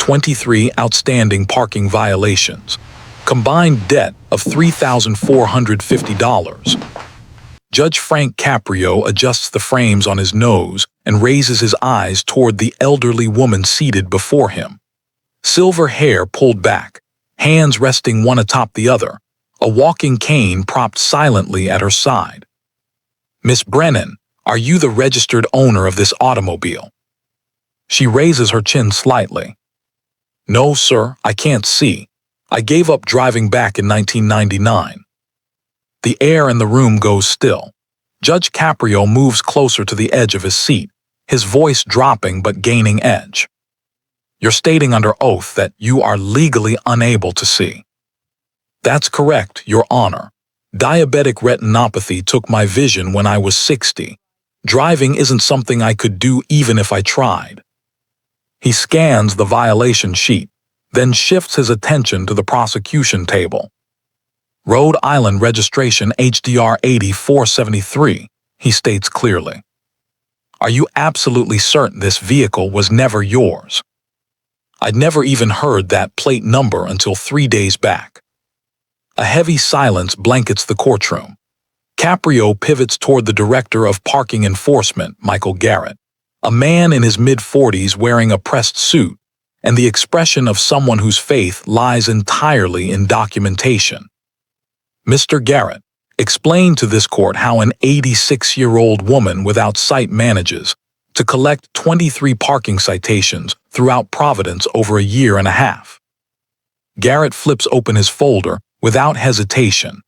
23 outstanding parking violations, combined debt of $3,450. Judge Frank Caprio adjusts the frames on his nose and raises his eyes toward the elderly woman seated before him. Silver hair pulled back, hands resting one atop the other, a walking cane propped silently at her side. "Miss Brennan, are you the registered owner of this automobile?" She raises her chin slightly. "No, sir, I can't see. I gave up driving back in 1999. The air in the room goes still. Judge Caprio moves closer to the edge of his seat, his voice dropping but gaining edge. "You're stating under oath that you are legally unable to see." "That's correct, Your Honor. Diabetic retinopathy took my vision when I was 60. Driving isn't something I could do even if I tried." He scans the violation sheet, then shifts his attention to the prosecution table. "Rhode Island registration HDR 8473, he states clearly. "Are you absolutely certain this vehicle was never yours?" "I'd never even heard that plate number until 3 days back." A heavy silence blankets the courtroom. Caprio pivots toward the director of parking enforcement, Michael Garrett, a man in his mid-40s wearing a pressed suit and the expression of someone whose faith lies entirely in documentation. "Mr. Garrett, explain to this court how an 86-year-old woman without sight manages to collect 23 parking citations throughout Providence over a year and a half." Garrett flips open his folder without hesitation.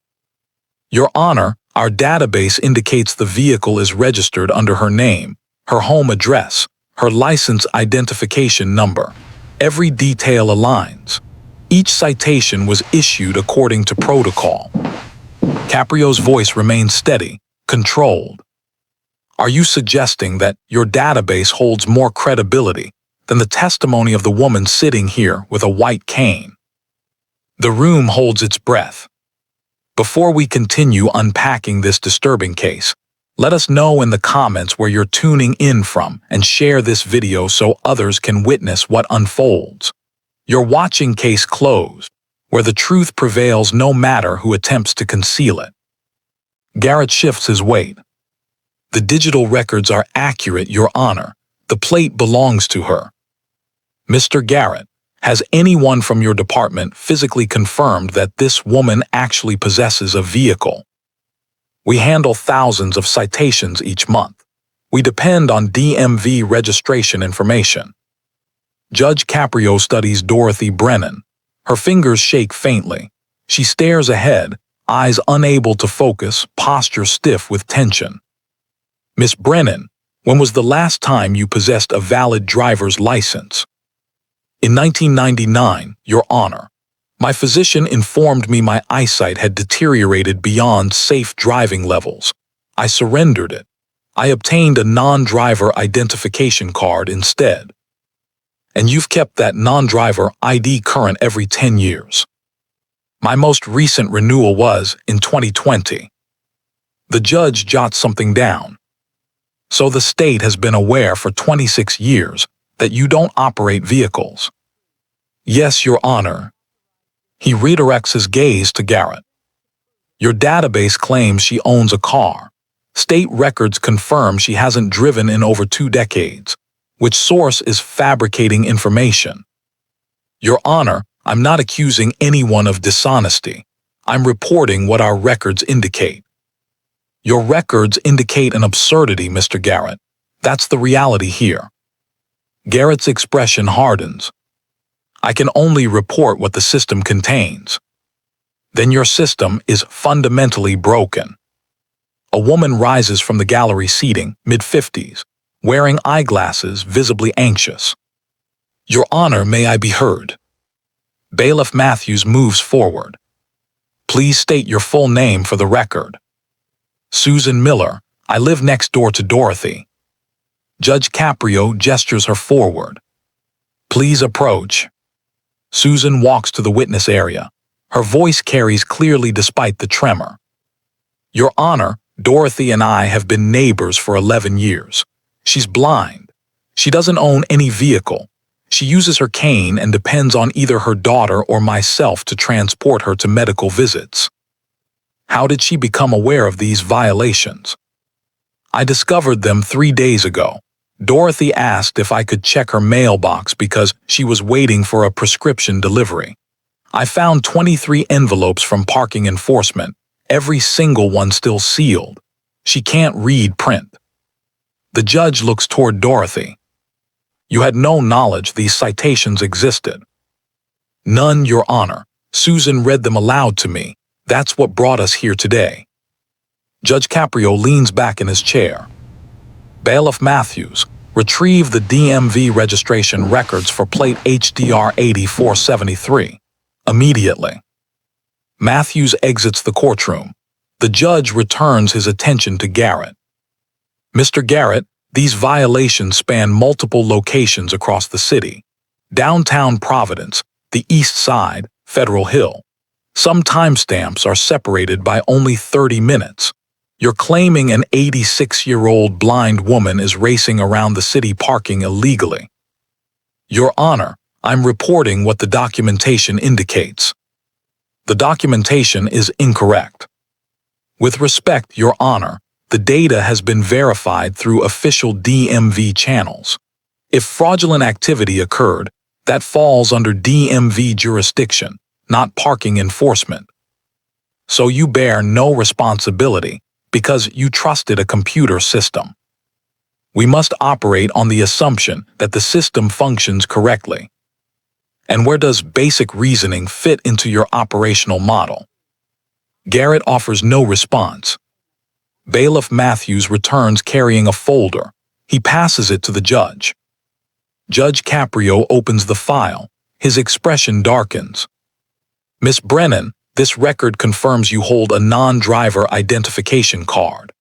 "Your Honor, our database indicates the vehicle is registered under her name, her home address, her license identification number. Every detail aligns. Each citation was issued according to protocol." Caprio's voice remains steady, controlled. "Are you suggesting that your database holds more credibility than the testimony of the woman sitting here with a white cane?" The room holds its breath. Before we continue unpacking this disturbing case, let us know in the comments where you're tuning in from and share this video so others can witness what unfolds. You're watching Case Closed, where the truth prevails no matter who attempts to conceal it. Garrett shifts his weight. "The digital records are accurate, Your Honor. The plate belongs to her." "Mr. Garrett, has anyone from your department physically confirmed that this woman actually possesses a vehicle?" "We handle thousands of citations each month. We depend on DMV registration information." Judge Caprio studies Dorothy Brennan. Her fingers shake faintly. She stares ahead, eyes unable to focus, posture stiff with tension. "Miss Brennan, when was the last time you possessed a valid driver's license?" "In 1999, Your Honor. My physician informed me my eyesight had deteriorated beyond safe driving levels. I surrendered it. I obtained a non-driver identification card instead." "And you've kept that non-driver ID current every 10 years. "My most recent renewal was in 2020. The judge jots something down. "So the state has been aware for 26 years that you don't operate vehicles?" "Yes, Your Honor." He redirects his gaze to Garrett. "Your database claims she owns a car. State records confirm she hasn't driven in over 2 decades. Which source is fabricating information?" "Your Honor, I'm not accusing anyone of dishonesty. I'm reporting what our records indicate." "Your records indicate an absurdity, Mr. Garrett. That's the reality here." Garrett's expression hardens. "I can only report what the system contains." "Then your system is fundamentally broken." A woman rises from the gallery seating, mid-50s, wearing eyeglasses, visibly anxious. "Your Honor, may I be heard?" Bailiff Matthews moves forward. "Please state your full name for the record." "Susan Miller. I live next door to Dorothy." Judge Caprio gestures her forward. "Please approach." Susan walks to the witness area. Her voice carries clearly despite the tremor. "Your Honor, Dorothy and I have been neighbors for 11 years. She's blind. She doesn't own any vehicle. She uses her cane and depends on either her daughter or myself to transport her to medical visits. How did she become aware of these violations? I discovered them 3 days ago. Dorothy asked if I could check her mailbox because she was waiting for a prescription delivery. I found 23 envelopes from parking enforcement, every single one still sealed. She can't read print. The judge looks toward Dorothy. You had no knowledge these citations existed. None, Your Honor. Susan read them aloud to me. That's what brought us here today. Judge Caprio leans back in his chair. Bailiff Matthews, retrieve the DMV registration records for plate HDR 8473. Immediately. Matthews exits the courtroom. The judge returns his attention to Garrett. Mr. Garrett, these violations span multiple locations across the city. Downtown Providence, the East Side, Federal Hill. Some timestamps are separated by only 30 minutes. You're claiming an 86-year-old blind woman is racing around the city parking illegally. Your Honor, I'm reporting what the documentation indicates. The documentation is incorrect. With respect, Your Honor, the data has been verified through official DMV channels. If fraudulent activity occurred, that falls under DMV jurisdiction, not parking enforcement. So you bear no responsibility because you trusted a computer system. We must operate on the assumption that the system functions correctly. And where does basic reasoning fit into your operational model? Garrett offers no response. Bailiff Matthews returns carrying a folder. He passes it to the judge. Judge Caprio opens the file. His expression darkens. Miss Brennan, this record confirms you hold a non-driver identification card.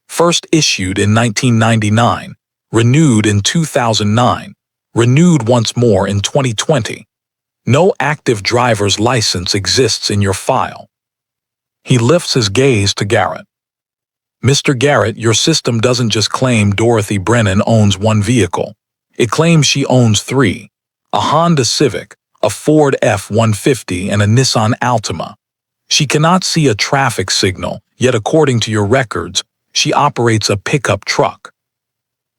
First issued in 1999, renewed in 2009, renewed once more in 2020. No active driver's license exists in your file. He lifts his gaze to Garrett. Mr. Garrett, your system doesn't just claim Dorothy Brennan owns one vehicle. It claims she owns 3. A Honda Civic, a Ford F-150, and a Nissan Altima. She cannot see a traffic signal, yet according to your records, she operates a pickup truck.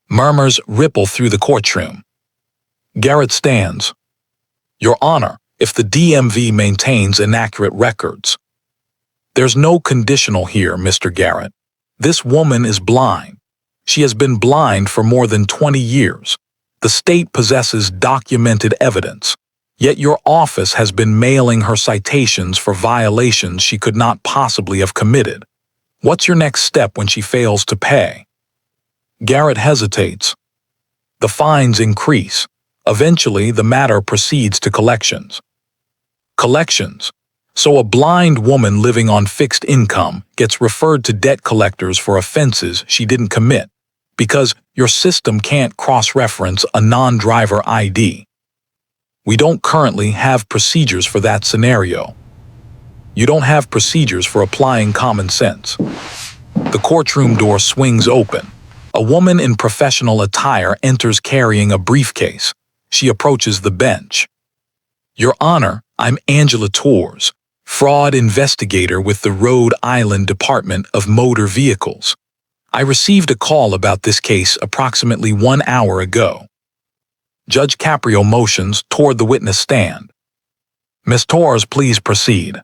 Murmurs ripple through the courtroom. Garrett stands. Your Honor, if the DMV maintains inaccurate records. There's no conditional here, Mr. Garrett. This woman is blind. She has been blind for more than 20 years. The state possesses documented evidence. Yet your office has been mailing her citations for violations she could not possibly have committed. What's your next step when she fails to pay? Garrett hesitates. The fines increase. Eventually, the matter proceeds to collections. Collections. So a blind woman living on fixed income gets referred to debt collectors for offenses she didn't commit because your system can't cross-reference a non-driver ID. We don't currently have procedures for that scenario. You don't have procedures for applying common sense. The courtroom door swings open. A woman in professional attire enters carrying a briefcase. She approaches the bench. Your Honor, I'm Angela Torres, fraud investigator with the Rhode Island Department of Motor Vehicles. I received a call about this case approximately 1 hour ago. Judge Caprio motions toward the witness stand. Ms. Torres, please proceed.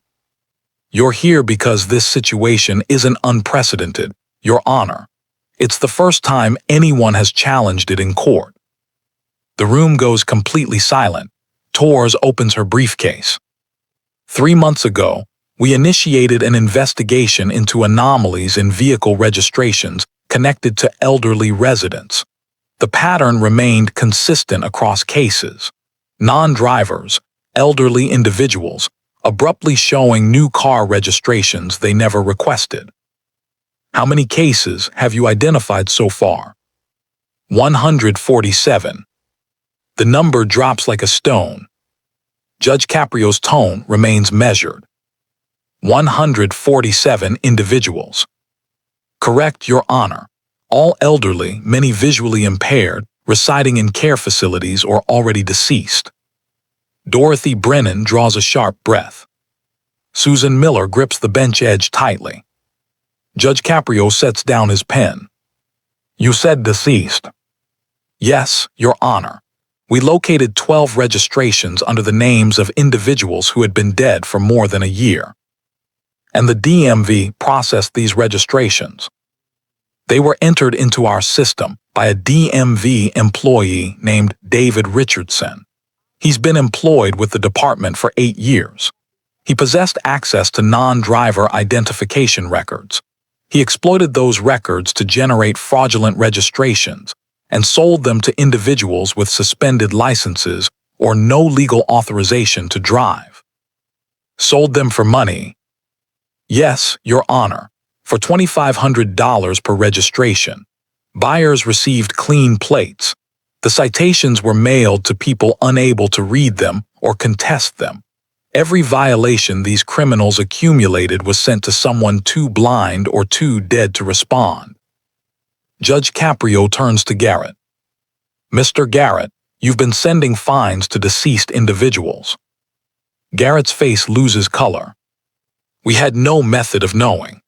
You're here because this situation isn't unprecedented, Your Honor. It's the first time anyone has challenged it in court. The room goes completely silent. Torres opens her briefcase. 3 months ago, we initiated an investigation into anomalies in vehicle registrations connected to elderly residents. The pattern remained consistent across cases. Non-drivers, elderly individuals, abruptly showing new car registrations they never requested. How many cases have you identified so far? 147. The number drops like a stone. Judge Caprio's tone remains measured. 147 individuals. Correct, Your Honor. All elderly, many visually impaired, residing in care facilities or already deceased. Dorothy Brennan draws a sharp breath. Susan Miller grips the bench edge tightly. Judge Caprio sets down his pen. You said deceased. Yes, Your Honor. We located 12 registrations under the names of individuals who had been dead for more than a year. And the DMV processed these registrations. They were entered into our system by a DMV employee named David Richardson. He's been employed with the department for 8 years. He possessed access to non-driver identification records. He exploited those records to generate fraudulent registrations and sold them to individuals with suspended licenses or no legal authorization to drive. Sold them for money. Yes, Your Honor, for $2,500 per registration. Buyers received clean plates. The citations were mailed to people unable to read them or contest them. Every violation these criminals accumulated was sent to someone too blind or too dead to respond. Judge Caprio turns to Garrett. Mr. Garrett, you've been sending fines to deceased individuals. Garrett's face loses color. We had no method of knowing.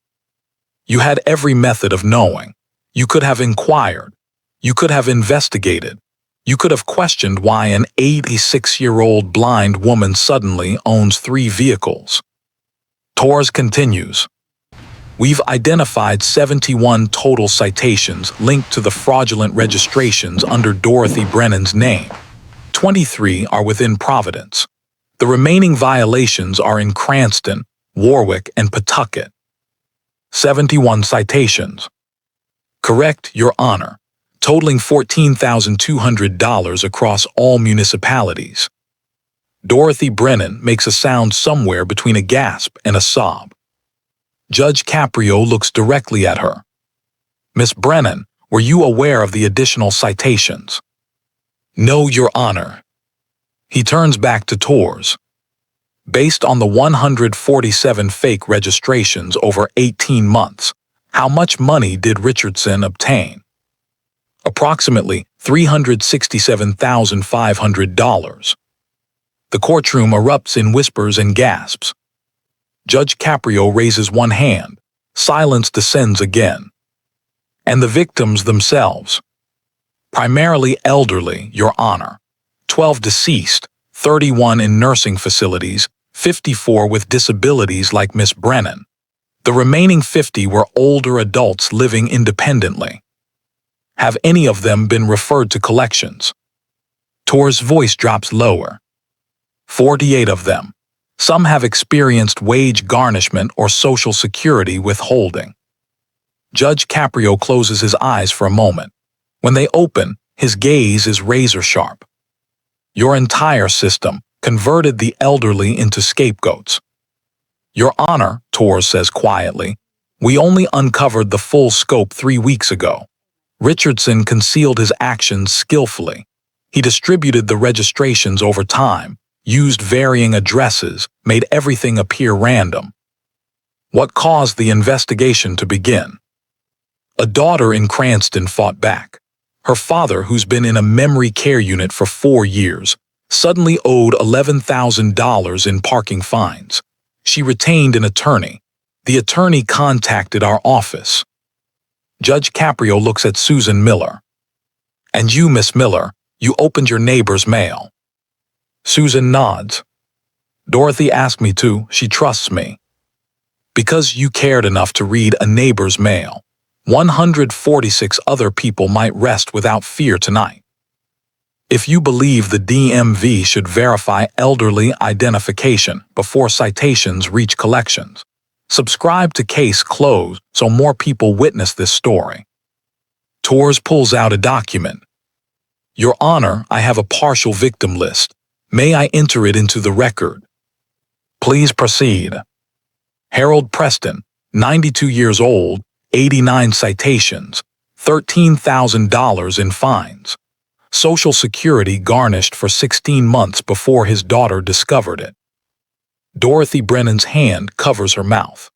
You had every method of knowing. You could have inquired. You could have investigated. You could have questioned why an 86-year-old blind woman suddenly owns 3 vehicles. Torres continues. We've identified 71 total citations linked to the fraudulent registrations under Dorothy Brennan's name. 23 are within Providence. The remaining violations are in Cranston, Warwick, and Pawtucket. 71 citations. Correct, Your Honor, totaling $14,200 across all municipalities. Dorothy Brennan makes a sound somewhere between a gasp and a sob. Judge Caprio looks directly at her. Miss Brennan, were you aware of the additional citations? No, Your Honor. He turns back to Torres. Based on the 147 fake registrations over 18 months, how much money did Richardson obtain? Approximately $367,500. The courtroom erupts in whispers and gasps. Judge Caprio raises one hand. Silence descends again. And the victims themselves. Primarily elderly, Your Honor. 12 deceased, 31 in nursing facilities, 54 with disabilities like Miss Brennan. The remaining 50 were older adults living independently. Have any of them been referred to collections? Torres' voice drops lower. 48 of them. Some have experienced wage garnishment or Social Security withholding. Judge Caprio closes his eyes for a moment. When they open, his gaze is razor-sharp. Your entire system converted the elderly into scapegoats. Your Honor, Torres says quietly, we only uncovered the full scope 3 weeks ago. Richardson concealed his actions skillfully. He distributed the registrations over time, used varying addresses, made everything appear random. What caused the investigation to begin? A daughter in Cranston fought back. Her father, who's been in a memory care unit for 4 years, suddenly owed $11,000 in parking fines. She retained an attorney. The attorney contacted our office. Judge Caprio looks at Susan Miller. And you, Miss Miller, you opened your neighbor's mail. Susan nods. Dorothy asked me to. She trusts me. Because you cared enough to read a neighbor's mail. 146 other people might rest without fear tonight. If you believe the DMV should verify elderly identification before citations reach collections, subscribe to Case Closed so more people witness this story. Torres pulls out a document. Your Honor, I have a partial victim list. May I enter it into the record? Please proceed. Harold Preston, 92 years old, 89 citations, $13,000 in fines. Social Security garnished for 16 months before his daughter discovered it. Dorothy Brennan's hand covers her mouth.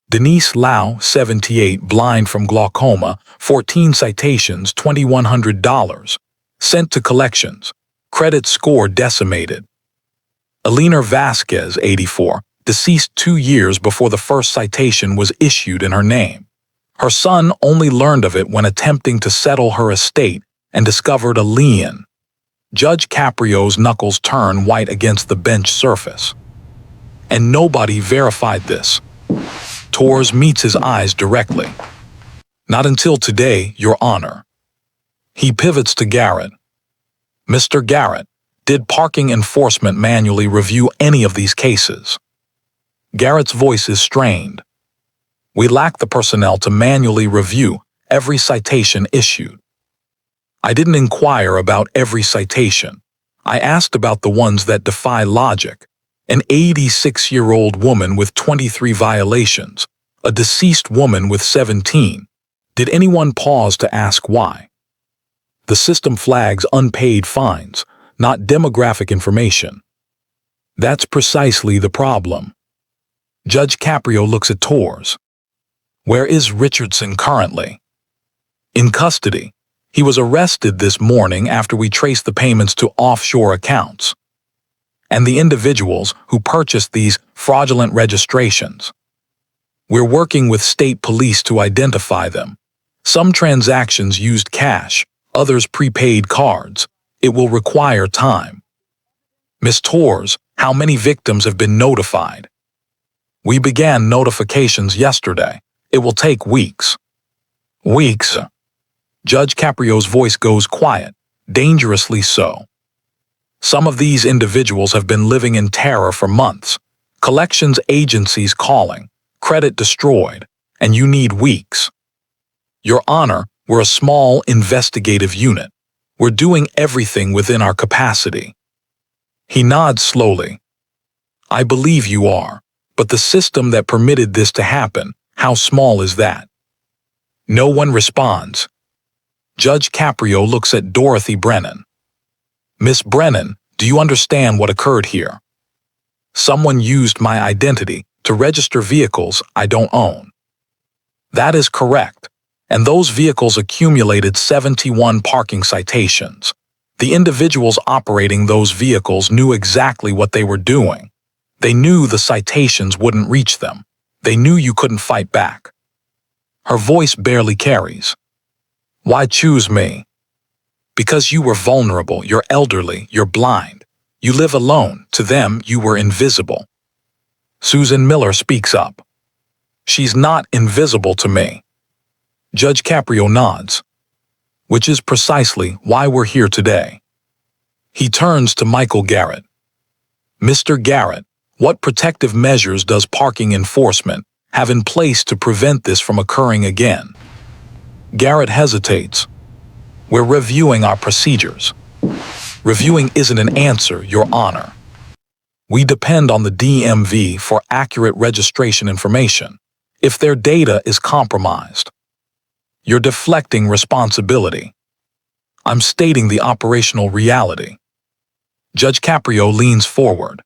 Denise Lau, 78, blind from glaucoma, 14 citations, $2,100. Sent to collections. Credit score decimated. Alina Vasquez, 84, deceased 2 years before the first citation was issued in her name. Her son only learned of it when attempting to settle her estate and discovered a lien. Judge Caprio's knuckles turn white against the bench surface. And nobody verified this. Torres meets his eyes directly. Not until today, Your Honor. He pivots to Garrett. Mr. Garrett, did parking enforcement manually review any of these cases? Garrett's voice is strained. We lack the personnel to manually review every citation issued. I didn't inquire about every citation. I asked about the ones that defy logic. An 86-year-old woman with 23 violations, a deceased woman with 17. Did anyone pause to ask why? The system flags unpaid fines, not demographic information. That's precisely the problem. Judge Caprio looks at Torres. Where is Richardson currently? In custody. He was arrested this morning after we traced the payments to offshore accounts. And the individuals who purchased these fraudulent registrations. We're working with state police to identify them. Some transactions used cash, others prepaid cards. It will require time. Ms. Torres, how many victims have been notified? We began notifications yesterday. It will take weeks. Weeks? Judge Caprio's voice goes quiet, dangerously so. Some of these individuals have been living in terror for months. Collections agencies calling, credit destroyed, and you need weeks. Your Honor, we're a small investigative unit. We're doing everything within our capacity. He nods slowly. I believe you are, but the system that permitted this to happen, how small is that? No one responds. Judge Caprio looks at Dorothy Brennan. Miss Brennan, do you understand what occurred here? Someone used my identity to register vehicles I don't own. That is correct, and those vehicles accumulated 71 parking citations. The individuals operating those vehicles knew exactly what they were doing. They knew the citations wouldn't reach them. They knew you couldn't fight back. Her voice barely carries. Why choose me? Because you were vulnerable, you're elderly, you're blind. You live alone. To them, you were invisible. Susan Miller speaks up. She's not invisible to me. Judge Caprio nods. Which is precisely why we're here today. He turns to Michael Garrett. Mr. Garrett, what protective measures does parking enforcement have in place to prevent this from occurring again? Garrett hesitates. We're reviewing our procedures. Reviewing isn't an answer, Your Honor. We depend on the DMV for accurate registration information. If their data is compromised, you're deflecting responsibility. I'm stating the operational reality. Judge Caprio leans forward.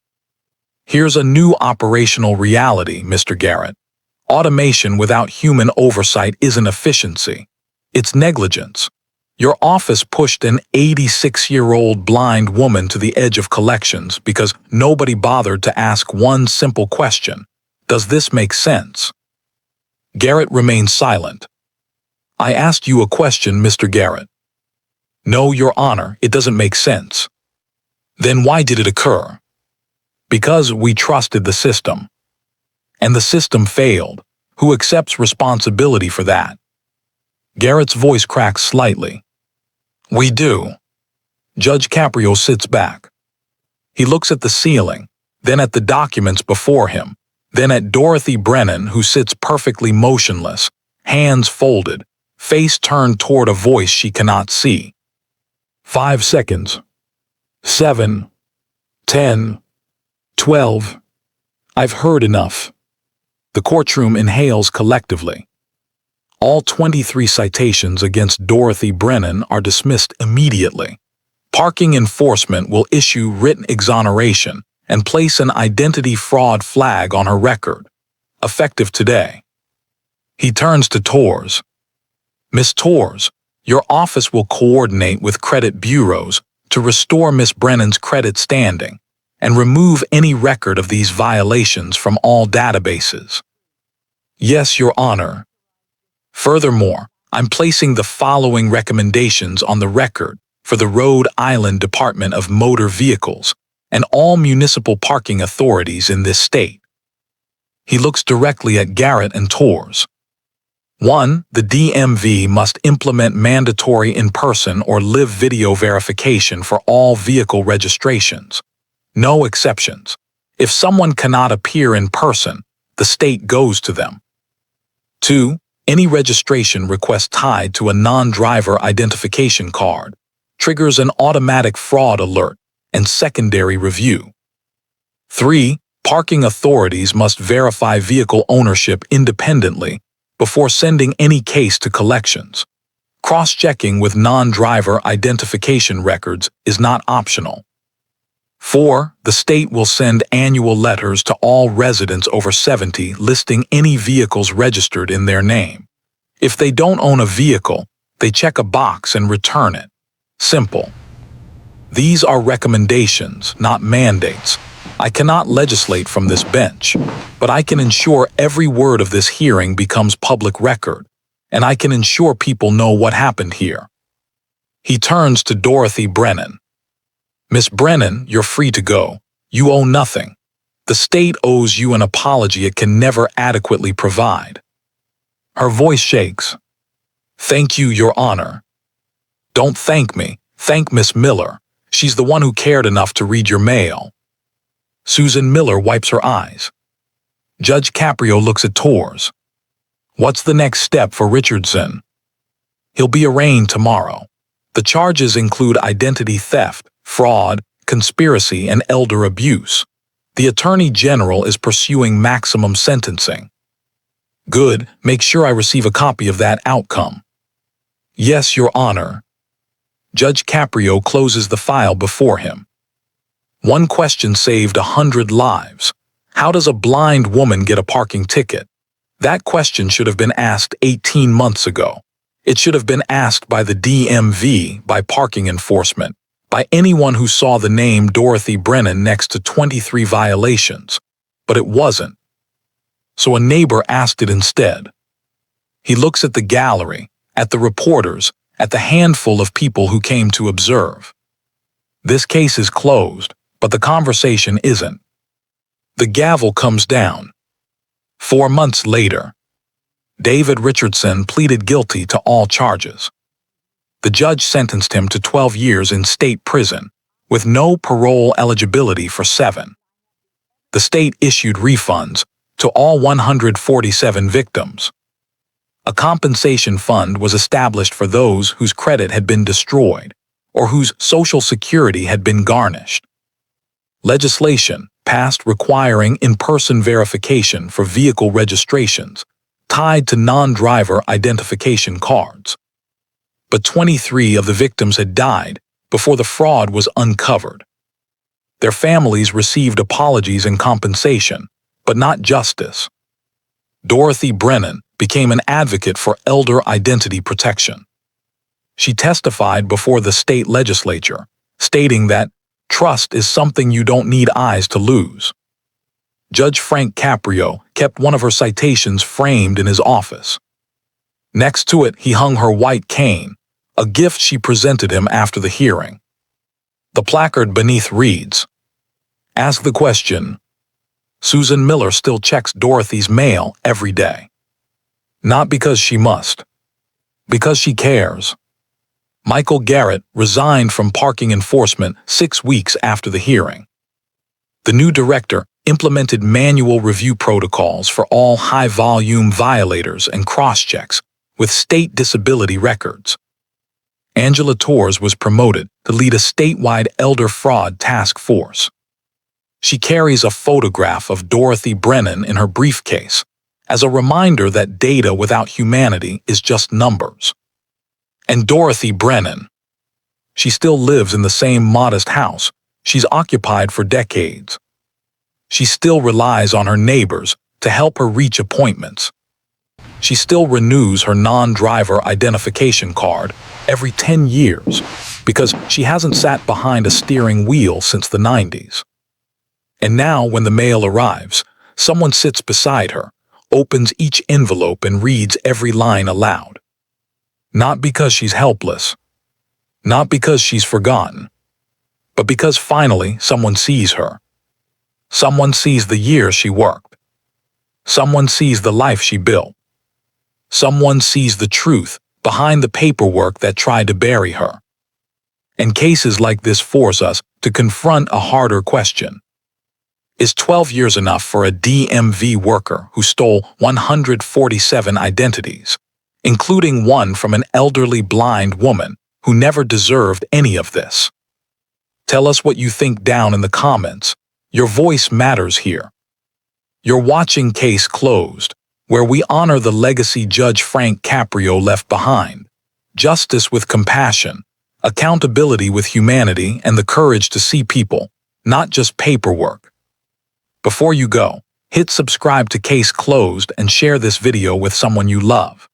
Here's a new operational reality, Mr. Garrett. Automation without human oversight isn't efficiency. It's negligence. Your office pushed an 86-year-old blind woman to the edge of collections because nobody bothered to ask one simple question. Does this make sense? Garrett remains silent. I asked you a question, Mr. Garrett. No, Your Honor, it doesn't make sense. Then why did it occur? Because we trusted the system. And the system failed. Who accepts responsibility for that? Garrett's voice cracks slightly. We do. Judge Caprio sits back. He looks at the ceiling, then at the documents before him, then at Dorothy Brennan, who sits perfectly motionless, hands folded, face turned toward a voice she cannot see. 5 seconds. 7. 10. 12. I've heard enough. The courtroom inhales collectively. All 23 citations against Dorothy Brennan are dismissed immediately. Parking enforcement will issue written exoneration and place an identity fraud flag on her record, effective today. He turns to Torres. Miss Torres, your office will coordinate with credit bureaus to restore Miss Brennan's credit standing and remove any record of these violations from all databases. Yes, Your Honor. Furthermore, I'm placing the following recommendations on the record for the Rhode Island Department of Motor Vehicles and all municipal parking authorities in this state. He looks directly at Garrett and Torres. 1. The DMV must implement mandatory in-person or live video verification for all vehicle registrations. No exceptions. If someone cannot appear in person, the state goes to them. 2. Any registration request tied to a non-driver identification card triggers an automatic fraud alert and secondary review. 3. Parking authorities must verify vehicle ownership independently before sending any case to collections. Cross-checking with non-driver identification records is not optional. 4. The state will send annual letters to all residents over 70 listing any vehicles registered in their name. If they don't own a vehicle, they check a box and return it. Simple. These are recommendations, not mandates. I cannot legislate from this bench, but I can ensure every word of this hearing becomes public record, and I can ensure people know what happened here. He turns to Dorothy Brennan. Miss Brennan, you're free to go. You owe nothing. The state owes you an apology it can never adequately provide. Her voice shakes. Thank you, Your Honor. Don't thank me. Thank Miss Miller. She's the one who cared enough to read your mail. Susan Miller wipes her eyes. Judge Caprio looks at Torres. What's the next step for Richardson? He'll be arraigned tomorrow. The charges include identity theft, fraud, conspiracy, and elder abuse. The Attorney General is pursuing maximum sentencing. Good, make sure I receive a copy of that outcome. Yes, Your Honor. Judge Caprio closes the file before him. One question saved 100 lives. How does a blind woman get a parking ticket? That question should have been asked 18 months ago. It should have been asked by the DMV, by parking enforcement, by anyone who saw the name Dorothy Brennan next to 23 violations. But it wasn't. So a neighbor asked it instead. He looks at the gallery, at the reporters, at the handful of people who came to observe. This case is closed, but the conversation isn't. The gavel comes down. 4 months later, David Richardson pleaded guilty to all charges. The judge sentenced him to 12 years in state prison, with no parole eligibility for 7. The state issued refunds to all 147 victims. A compensation fund was established for those whose credit had been destroyed or whose Social Security had been garnished. Legislation passed requiring in-person verification for vehicle registrations tied to non-driver identification cards. But 23 of the victims had died before the fraud was uncovered. Their families received apologies and compensation, but not justice. Dorothy Brennan became an advocate for elder identity protection. She testified before the state legislature, stating that trust is something you don't need eyes to lose. Judge Frank Caprio kept one of her citations framed in his office. Next to it, he hung her white cane, a gift she presented him after the hearing. The placard beneath reads, "Ask the question. Susan Miller still checks Dorothy's mail every day. Not because she must, because she cares." Michael Garrett resigned from parking enforcement 6 weeks after the hearing. The new director implemented manual review protocols for all high-volume violators and cross-checks with state disability records. Angela Torres was promoted to lead a statewide elder fraud task force. She carries a photograph of Dorothy Brennan in her briefcase as a reminder that data without humanity is just numbers. And Dorothy Brennan. She still lives in the same modest house she's occupied for decades. She still relies on her neighbors to help her reach appointments. she still renews her non-driver identification card every 10 years because she hasn't sat behind a steering wheel since the 90s. And now, when the mail arrives, someone sits beside her, opens each envelope and reads every line aloud. Not because she's helpless, not because she's forgotten, but because finally someone sees her. Someone sees the years she worked. Someone sees the life she built. Someone sees the truth behind the paperwork that tried to bury her. And cases like this force us to confront a harder question. Is 12 years enough for a DMV worker who stole 147 identities, including one from an elderly blind woman who never deserved any of this? Tell us what you think down in the comments. Your voice matters here. You're watching Case Closed, where we honor the legacy Judge Frank Caprio left behind. Justice with compassion, accountability with humanity, and the courage to see people, not just paperwork. Before you go, hit subscribe to Case Closed and share this video with someone you love.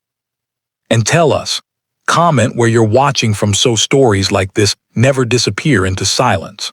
And tell us, comment where you're watching from so stories like this never disappear into silence.